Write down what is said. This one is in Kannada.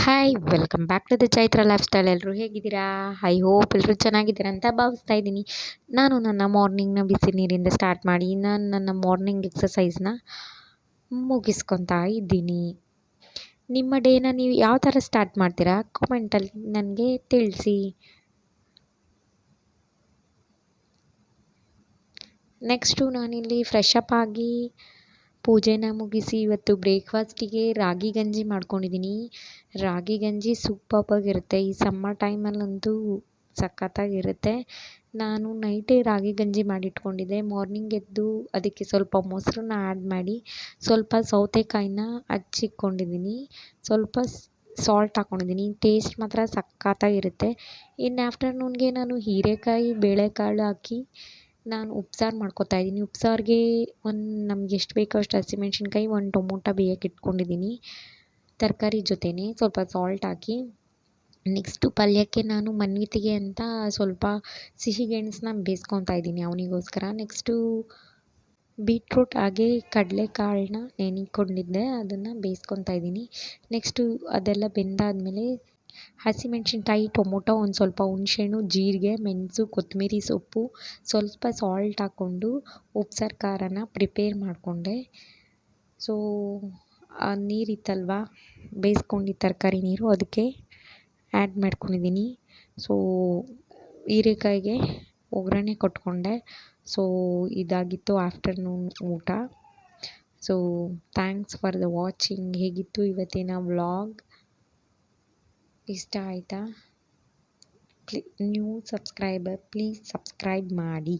Hi welcome back to the Chaitra lifestyle. ಎಲ್ಲರೂ ಹೇಗಿದ್ದೀರಾ? ಐ ಹೋಪ್ ಎಲ್ಲರೂ ಚೆನ್ನಾಗಿದ್ದೀರಾ ಅಂತ ಭಾವಿಸ್ತಾ ಇದ್ದೀನಿ. ನಾನು ನನ್ನ ಮಾರ್ನಿಂಗ್ನ ಬಿಸಿ ನೀರಿಂದ ಸ್ಟಾರ್ಟ್ ಮಾಡಿ ನಾನು ನನ್ನ ಮಾರ್ನಿಂಗ್ ಎಕ್ಸಸೈಸ್ನ ಮುಗಿಸ್ಕೊತಾ ಇದ್ದೀನಿ. ನಿಮ್ಮ ಡೇನ ನೀವು ಯಾವ ಥರ ಸ್ಟಾರ್ಟ್ ಮಾಡ್ತೀರಾ ಕಾಮೆಂಟಲ್ಲಿ ನನಗೆ ತಿಳಿಸಿ. ನೆಕ್ಸ್ಟು ನಾನಿಲ್ಲಿ ಫ್ರೆಶ್ ಅಪ್ ಆಗಿ ಪೂಜೆನ ಮುಗಿಸಿ ಇವತ್ತು ಬ್ರೇಕ್ಫಾಸ್ಟಿಗೆ ರಾಗಿ ಗಂಜಿ ಮಾಡ್ಕೊಂಡಿದ್ದೀನಿ. ರಾಗಿ ಗಂಜಿ ಸೂಪರ್ಬಾಗಿರುತ್ತೆ. ಈ ಸಮ್ಮರ್ ಟೈಮಲ್ಲಂತೂ ಸಖತ್ತಾಗಿರುತ್ತೆ. ನಾನು ನೈಟೇ ರಾಗಿ ಗಂಜಿ ಮಾಡಿಟ್ಕೊಂಡಿದ್ದೆ. ಮಾರ್ನಿಂಗ್ ಎದ್ದು ಅದಕ್ಕೆ ಸ್ವಲ್ಪ ಮೊಸರನ್ನ ಆ್ಯಡ್ ಮಾಡಿ ಸ್ವಲ್ಪ ಸೌತೆಕಾಯಿನ ಹಚ್ಚಿಟ್ಕೊಂಡಿದ್ದೀನಿ. ಸ್ವಲ್ಪ ಸಾಲ್ಟ್ ಹಾಕ್ಕೊಂಡಿದ್ದೀನಿ. ಟೇಸ್ಟ್ ಮಾತ್ರ ಸಖತ್ತಾಗಿರುತ್ತೆ. ಇನ್ನು ಆಫ್ಟರ್ನೂನ್ಗೆ ನಾನು ಹೀರೆಕಾಯಿ ಬೇಳೆಕಾಳು ಹಾಕಿ ನಾನು ಉಪ್ಸಾರು ಮಾಡ್ಕೊತಾ ಇದ್ದೀನಿ. ಉಪ್ಸಾರಿಗೆ ನಮ್ಗೆ ಎಷ್ಟು ಬೇಕೋ ಅಷ್ಟು ಹಸಿಮೆಣ್ಸಿನ್ಕಾಯಿ, ಒಂದು ಟೊಮೊಟೊ ಬೇಯಕ್ಕೆ ಇಟ್ಕೊಂಡಿದ್ದೀನಿ ತರಕಾರಿ ಜೊತೆನೇ ಸ್ವಲ್ಪ ಸಾಲ್ಟ್ ಹಾಕಿ. ನೆಕ್ಸ್ಟು ಪಲ್ಯಕ್ಕೆ ನಾನು ಮನ್ವಿತಿಗೆ ಅಂತ ಸ್ವಲ್ಪ ಸಿಹಿಗೆಣಸನ್ನ ಬೇಯಿಸ್ಕೊತಾ ಇದ್ದೀನಿ ಅವನಿಗೋಸ್ಕರ. ನೆಕ್ಸ್ಟು ಬೀಟ್ರೂಟ್ ಹಾಗೆ ಕಡಲೆಕಾಳನ್ನ ನೆನೆಕೊಂಡಿದ್ದೆ, ಅದನ್ನು ಬೇಯಿಸ್ಕೊತಾ ಇದ್ದೀನಿ. ನೆಕ್ಸ್ಟು ಅದೆಲ್ಲ ಬೆಂದಾದಮೇಲೆ ಹಸಿಮೆಣ್ಸಿನ್ಕಾಯಿ, ಟೊಮೊಟೊ, ಒಂದು ಸ್ವಲ್ಪ ಹುಣಸೆಹಣ್ಣು, ಜೀರಿಗೆ, ಮೆಣಸು, ಕೊತ್ತಂಬರಿ ಸೊಪ್ಪು, ಸ್ವಲ್ಪ ಸಾಲ್ಟ್ ಹಾಕ್ಕೊಂಡು ಉಪ್ಸಾರು ಖಾರನ ಪ್ರಿಪೇರ್ ಮಾಡಿಕೊಂಡೆ. ಸೊ ಆ ನೀರಿತ್ತಲ್ವ, ಬೇಯಿಸ್ಕೊಂಡಿದ್ದ ತರಕಾರಿ ನೀರು, ಅದಕ್ಕೆ ಆ್ಯಡ್ ಮಾಡ್ಕೊಂಡಿದ್ದೀನಿ. ಸೊ ಹೀರೆಕಾಯಿಗೆ ಒಗ್ಗರಣೆ ಕೊಟ್ಕೊಂಡೆ. ಸೊ ಇದಾಗಿತ್ತು ಆಫ್ಟರ್ನೂನ್ ಊಟ. So thanks for the watching. ಹೇಗಿತ್ತು ಇವತ್ತಿನ ವ್ಲಾಗ್? ಇಷ್ಟ ಆಯಿತಾ? ನ್ಯೂ ಸಬ್ಸ್ಕ್ರೈಬರ್ ಪ್ಲೀಸ್ ಸಬ್ಸ್ಕ್ರೈಬ್ ಮಾಡಿ.